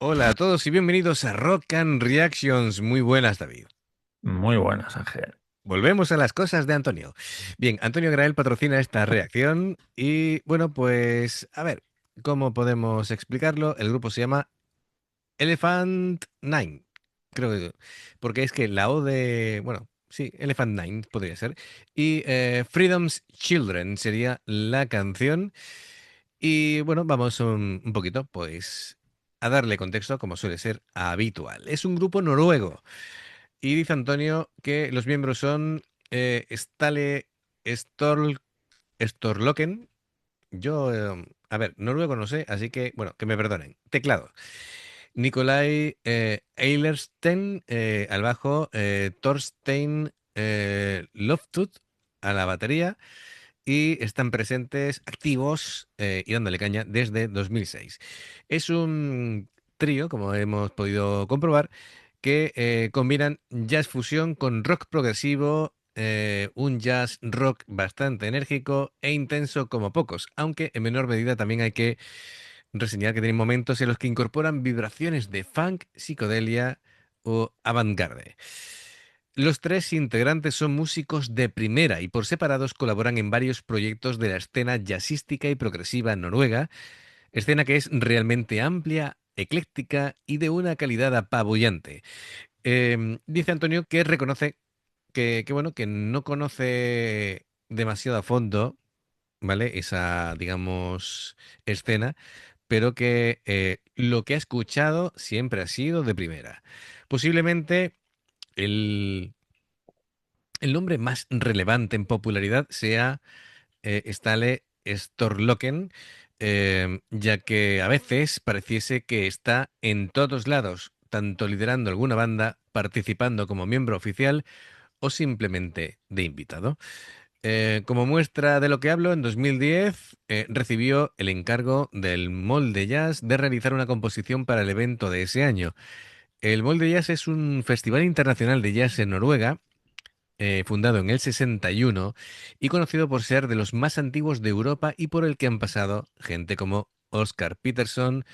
Hola a todos y bienvenidos a Rock and Reactions. Muy buenas, David. Muy buenas, Ángel. Volvemos a las cosas de Antonio. Bien, Antonio Grael patrocina esta reacción y bueno, pues a ver, ¿cómo podemos explicarlo? El grupo se llama Elephant Nine, creo que, porque es que la O de, bueno, sí, Elephant Nine podría ser, y Freedom's Children sería la canción. Y bueno, vamos un poquito, pues, a darle contexto, como suele ser habitual. Es un grupo noruego. Y dice Antonio que los miembros son Stale Storloken. Yo, a ver, noruego no sé, así que, bueno, que me perdonen. Teclado. Nikolai Eilersten al bajo, Thorstein Loftud a la batería y están presentes, activos y dándole caña desde 2006. Es un trío, como hemos podido comprobar, que combinan jazz fusión con rock progresivo, un jazz rock bastante enérgico e intenso como pocos, aunque en menor medida también hay que reseñar que tienen momentos en los que incorporan vibraciones de funk, psicodelia o avant-garde. Los tres integrantes son músicos de primera y por separados colaboran en varios proyectos de la escena jazzística y progresiva noruega, escena que es realmente amplia, ecléctica y de una calidad apabullante. Dice Antonio que reconoce bueno, que no conoce demasiado a fondo, ¿vale? Esa, digamos, escena, pero que lo que ha escuchado siempre ha sido de primera. Posiblemente el, el nombre más relevante en popularidad sea Stale Storloken, ya que a veces pareciese que está en todos lados, tanto liderando alguna banda, participando como miembro oficial o simplemente de invitado. Como muestra de lo que hablo, en 2010 recibió el encargo del Molde Jazz de realizar una composición para el evento de ese año. El Molde Jazz es un festival internacional de jazz en Noruega, fundado en el 61 y conocido por ser de los más antiguos de Europa y por el que han pasado gente como Oscar Peterson,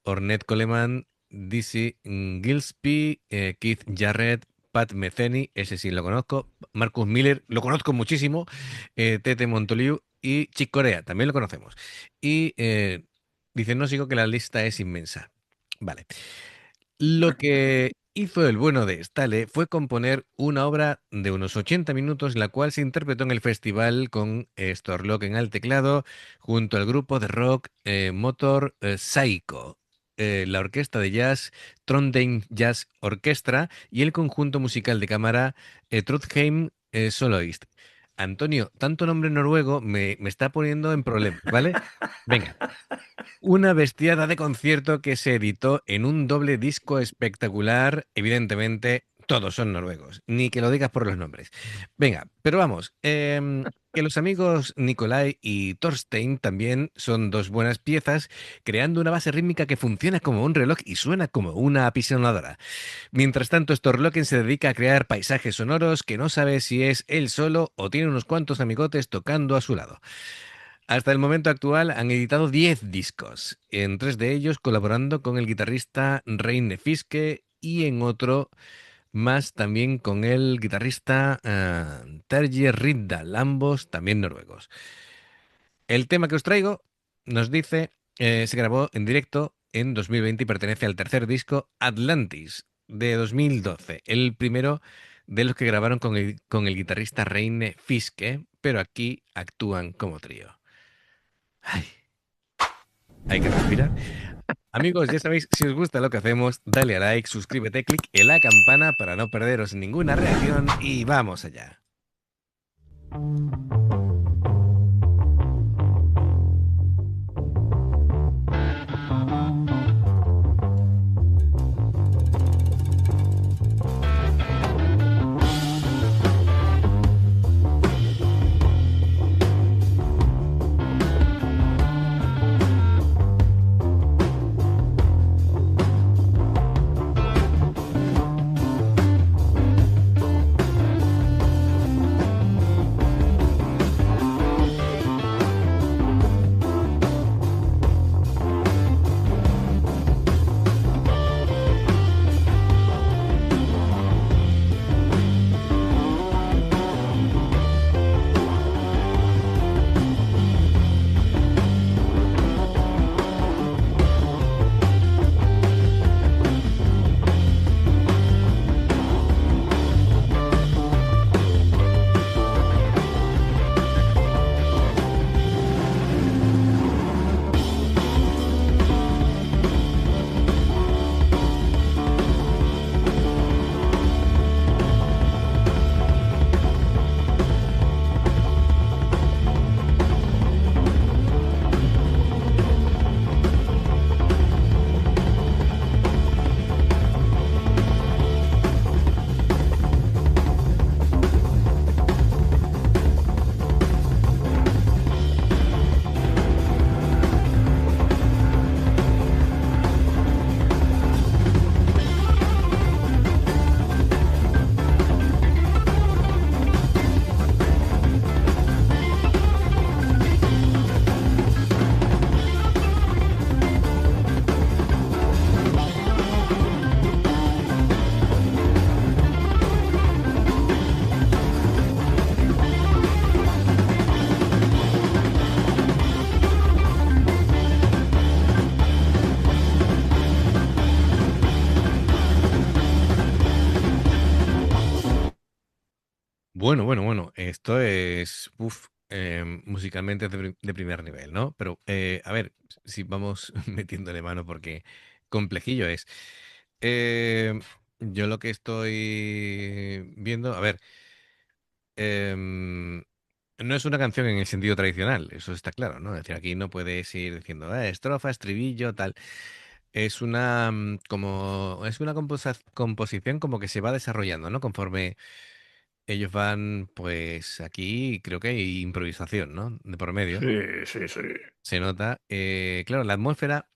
Ornette Coleman, Dizzy Gillespie, Keith Jarrett, Pat Metheny, ese sí lo conozco, Marcus Miller, lo conozco muchísimo, Tete Montoliu y Chick Corea, también lo conocemos. Y dicen, no sigo que la lista es inmensa. Vale. Lo que hizo el bueno de Stale fue componer una obra de unos 80 minutos, la cual se interpretó en el festival con Storlock al teclado, junto al grupo de rock Motor Psycho, la orquesta de jazz Trondheim Jazz Orchestra y el conjunto musical de cámara Trondheim Soloist. Antonio, tanto nombre noruego me está poniendo en problemas, ¿vale? Venga. Una bestiada de concierto que se editó en un doble disco espectacular. Evidentemente, todos son noruegos, ni que lo digas por los nombres. Venga, pero vamos, que los amigos Nikolai y Thorstein también son dos buenas piezas, creando una base rítmica que funciona como un reloj y suena como una apisonadora. Mientras tanto, Storlocken se dedica a crear paisajes sonoros que no sabe si es él solo o tiene unos cuantos amigotes tocando a su lado. Hasta el momento actual han editado 10 discos, en tres de ellos colaborando con el guitarrista Reine Fiske y en otro más también con el guitarrista Terje Riddal, ambos también noruegos. El tema que os traigo, nos dice, se grabó en directo en 2020 y pertenece al tercer disco Atlantis de 2012, el primero de los que grabaron con el guitarrista Reine Fiske, pero aquí actúan como trío. Ay, hay que respirar. Amigos, ya sabéis, si os gusta lo que hacemos, dale a like, suscríbete, clic en la campana para no perderos ninguna reacción y vamos allá. Bueno. Esto es, musicalmente de primer nivel, ¿no? Pero, a ver, si vamos metiéndole mano porque complejillo es. Eh, yo lo que estoy viendo, a ver, em, no es una canción en el sentido tradicional, eso está claro, ¿no? Es decir, aquí no puedes ir diciendo, estrofa, estribillo, tal. Es una, es una composición como que se va desarrollando, ¿no? Conforme ellos van, pues aquí creo que hay improvisación, ¿no? De por medio. Sí, sí, sí. Se nota. Claro, la atmósfera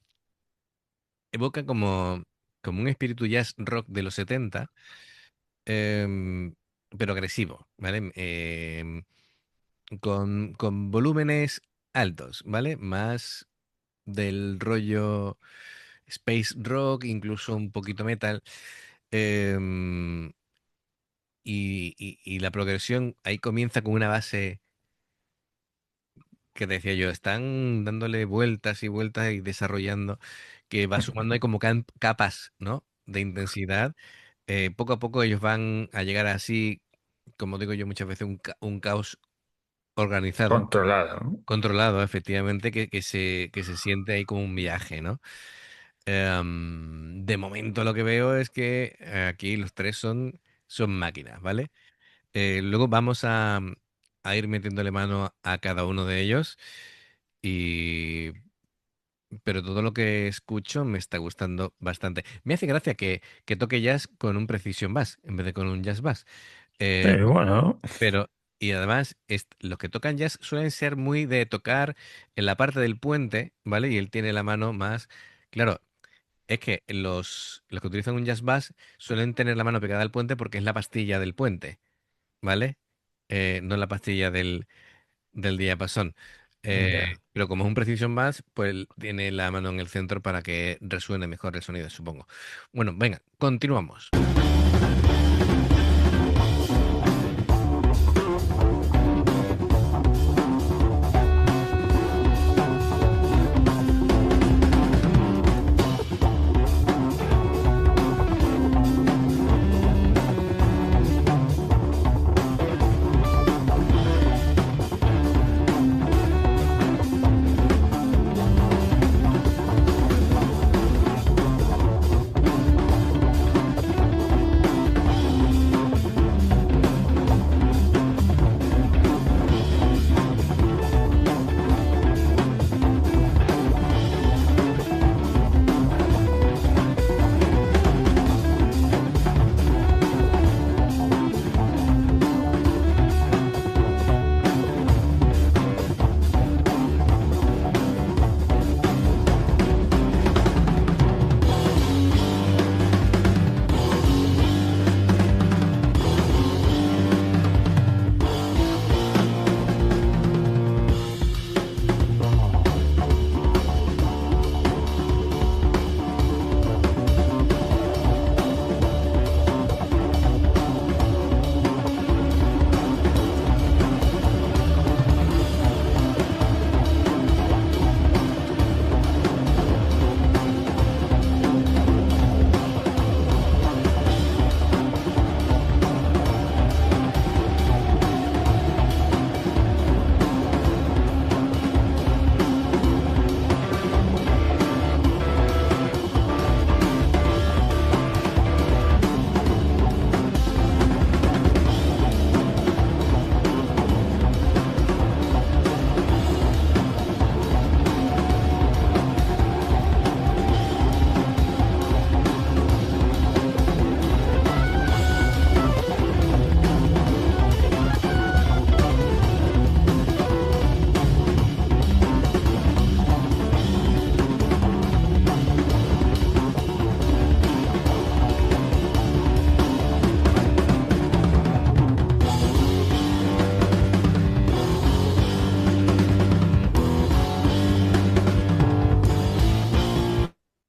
evoca como un espíritu jazz rock de los 70, em, pero agresivo, ¿vale? Con volúmenes altos, ¿vale? Más del rollo space rock, incluso un poquito metal. em, y la progresión ahí comienza con una base que te decía yo, están dándole vueltas y vueltas y desarrollando, que va sumando ahí como capas, ¿no? De intensidad. Poco a poco ellos van a llegar así, como digo yo muchas veces, un caos organizado, Controlado, ¿no? controlado, efectivamente, que se siente ahí como un viaje, ¿no? De momento lo que veo es que aquí los tres son máquinas, ¿vale? Luego vamos a ir metiéndole mano a cada uno de ellos. Y pero todo lo que escucho me está gustando bastante. Me hace gracia que toque jazz con un precision bass en vez de con un jazz bass. Eh, Bueno, pero, y además, los que tocan jazz suelen ser muy de tocar en la parte del puente, ¿vale? Y él tiene la mano más. Claro, es que los que utilizan un jazz bass suelen tener la mano pegada al puente porque es la pastilla del puente, ¿vale? No la pastilla del diapasón. ya. Pero como es un Precision Bass, pues tiene la mano en el centro para que resuene mejor el sonido, supongo. Bueno, venga, continuamos.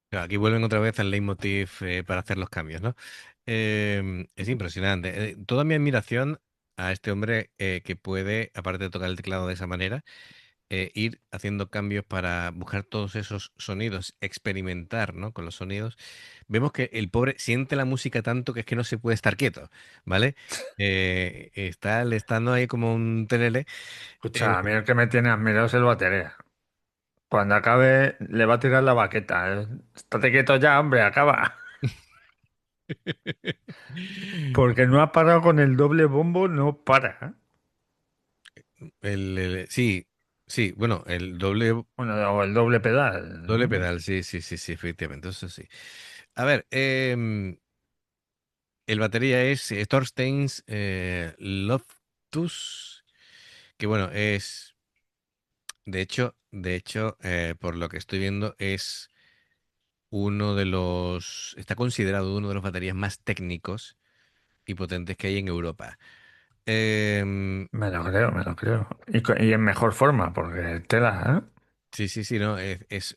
Claro, aquí vuelven otra vez al leitmotiv para hacer los cambios, ¿no? Es impresionante. Toda mi admiración a este hombre que puede, aparte de tocar el teclado de esa manera, ir haciendo cambios para buscar todos esos sonidos, experimentar, ¿no? Con los sonidos, vemos que el pobre siente la música tanto que es que no se puede estar quieto, ¿vale? Está le estando ahí como un telele. Escucha, a eh, mí el que me tiene admirado es el batería. Cuando acabe, le va a tirar la baqueta. Estate quieto ya, hombre, acaba. Porque no ha parado con el doble bombo, no para. ¿Eh? sí, sí, bueno, el Bueno, o el doble pedal, doble ¿no? pedal, sí, sí, sí, sí, efectivamente, eso sí. A ver, el batería es Thorstein Loftus, que bueno, por lo que estoy viendo, es está considerado uno de los baterías más técnicos y potentes que hay en Europa. Em, Me lo creo, me lo creo. Y en mejor forma, porque tela, ¿eh? sí, sí, sí, no, es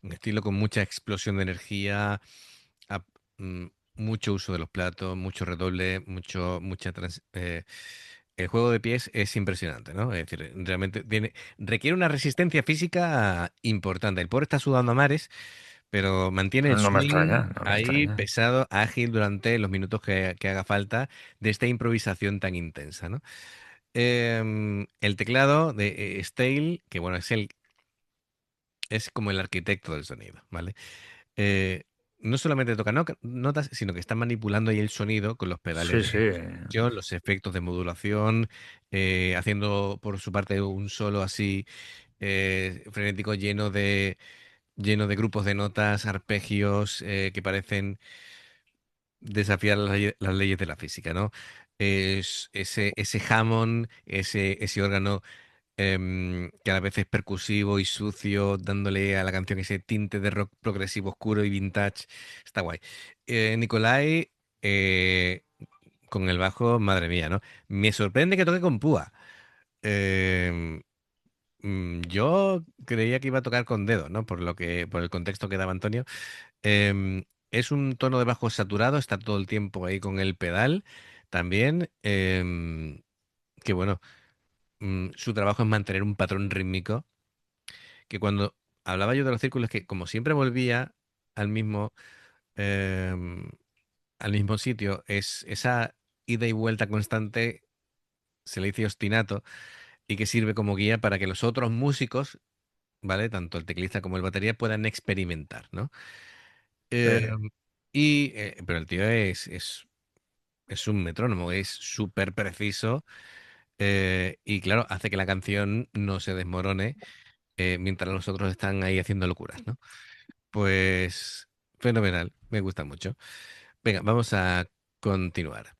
un estilo con mucha explosión de energía, ap- mm, mucho uso de los platos, mucho redoble, el juego de pies es impresionante, ¿no? Es decir, realmente requiere una resistencia física importante. El pobre está sudando a mares, pero mantiene el No me swing extraña, no me ahí extraña. pesado, ágil durante los minutos que haga falta de esta improvisación tan intensa, ¿no? El teclado de Stale, que bueno, es como el arquitecto del sonido, ¿vale? eh, no solamente toca notas, sino que está manipulando ahí el sonido con los pedales Sí, de sí. distorsión, los efectos de modulación, haciendo por su parte un solo así frenético lleno de grupos de notas, arpegios que parecen desafiar las leyes de la física, ¿no? Ese Hammond, ese órgano que a la vez es percusivo y sucio, dándole a la canción ese tinte de rock progresivo oscuro y vintage. Está guay. Nicolai, eh, con el bajo, madre mía, ¿no? Me sorprende que toque con púa. Em, yo creía que iba a tocar con dedo, ¿no? Por el contexto que daba Antonio. Es un tono de bajo saturado, está todo el tiempo ahí con el pedal. También, que bueno, su trabajo es mantener un patrón rítmico que cuando hablaba yo de los círculos, que como siempre volvía al mismo, em, al mismo sitio, es esa ida y vuelta constante, se le dice ostinato, y que sirve como guía para que los otros músicos, ¿vale? Tanto el teclista como el batería puedan experimentar, ¿no? Sí. Em, pero el tío es un metrónomo, es súper preciso, y claro, hace que la canción no se desmorone mientras los otros están ahí haciendo locuras, ¿no? Pues fenomenal, me gusta mucho. Venga, vamos a continuar.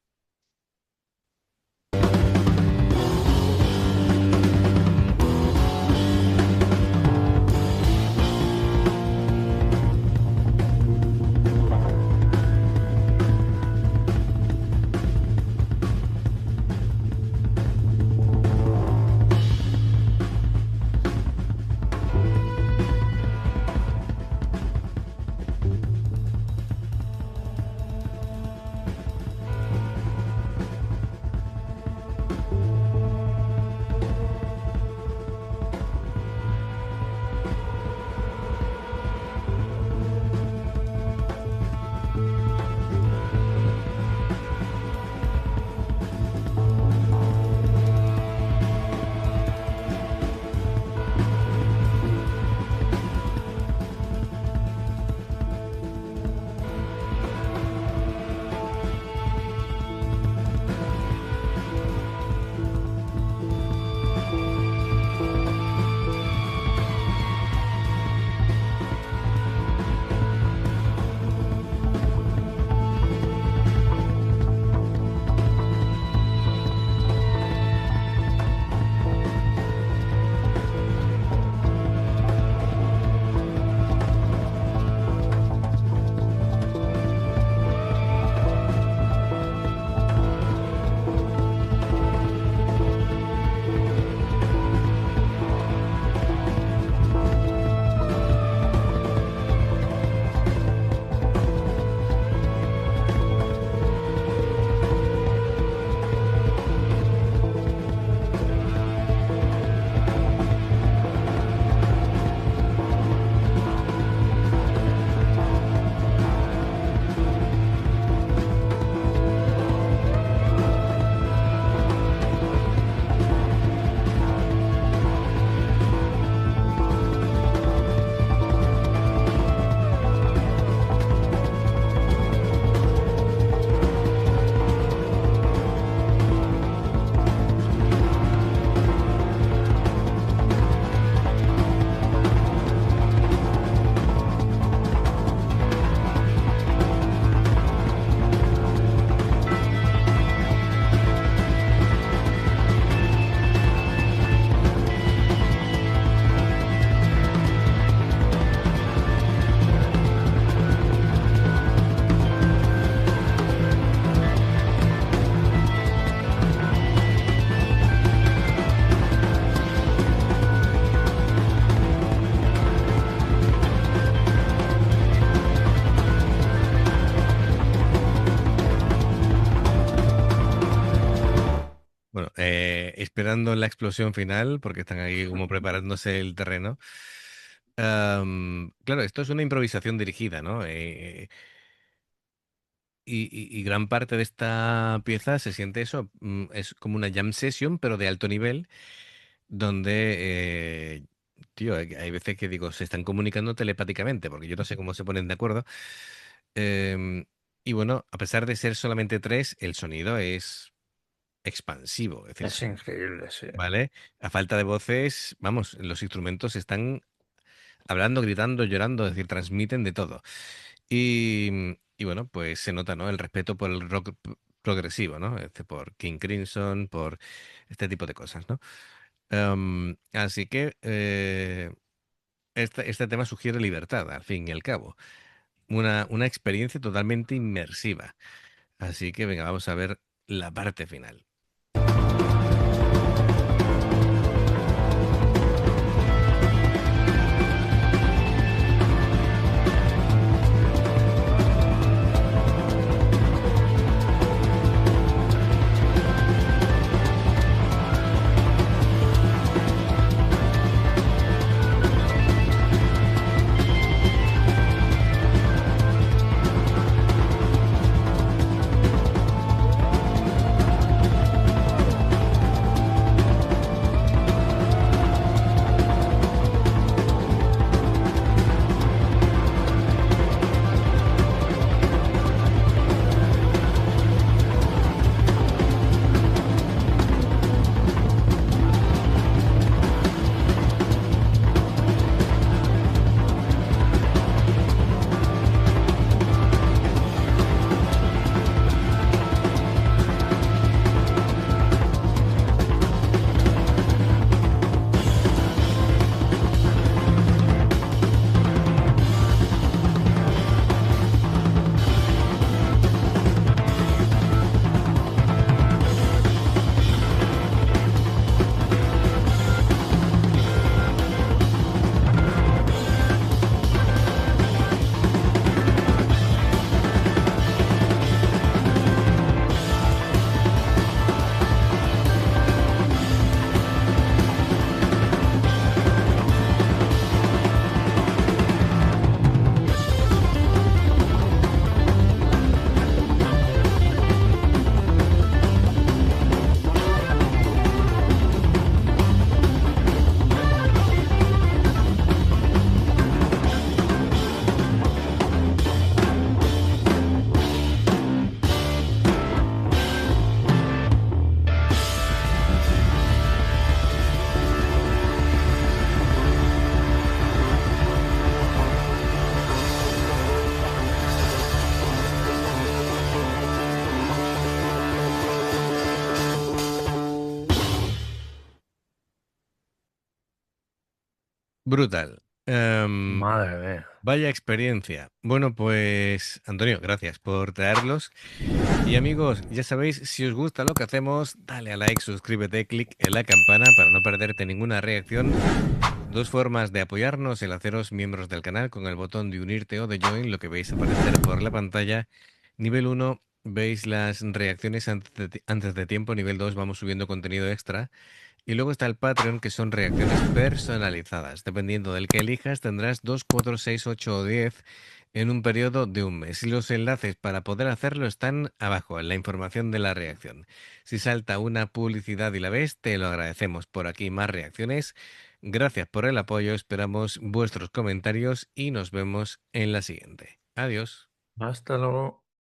esperando la explosión final, porque están ahí como preparándose el terreno. Claro, esto es una improvisación dirigida, ¿no? Y gran parte de esta pieza se siente eso, es como una jam session, pero de alto nivel, donde, tío, hay veces que digo, se están comunicando telepáticamente, porque yo no sé cómo se ponen de acuerdo. Em, y bueno, a pesar de ser solamente tres, el sonido es expansivo, es decir, Es increíble, sí. ¿vale? A falta de voces, vamos, los instrumentos están hablando, gritando, llorando, es decir, transmiten de todo. Y bueno, pues se nota, ¿no? El respeto por el rock progresivo, ¿no? Por King Crimson, por este tipo de cosas, ¿no? Así que este tema sugiere libertad, al fin y al cabo. Una experiencia totalmente inmersiva. Así que venga, vamos a ver la parte final. Brutal. Madre mía. Vaya experiencia. Bueno, pues Antonio, gracias por traerlos. Y amigos, ya sabéis, si os gusta lo que hacemos, dale a like, suscríbete, clic en la campana para no perderte ninguna reacción. Dos formas de apoyarnos: el haceros miembros del canal con el botón de unirte o de join, lo que veis aparecer por la pantalla. Nivel uno, veis las reacciones antes de tiempo. Nivel 2, vamos subiendo contenido extra. Y luego está el Patreon, que son reacciones personalizadas. Dependiendo del que elijas, tendrás 2, 4, 6, 8 o 10 en un periodo de un mes. Y los enlaces para poder hacerlo están abajo, en la información de la reacción. Si salta una publicidad y la ves, te lo agradecemos. Por aquí más reacciones. Gracias por el apoyo, esperamos vuestros comentarios y nos vemos en la siguiente. Adiós. Hasta luego.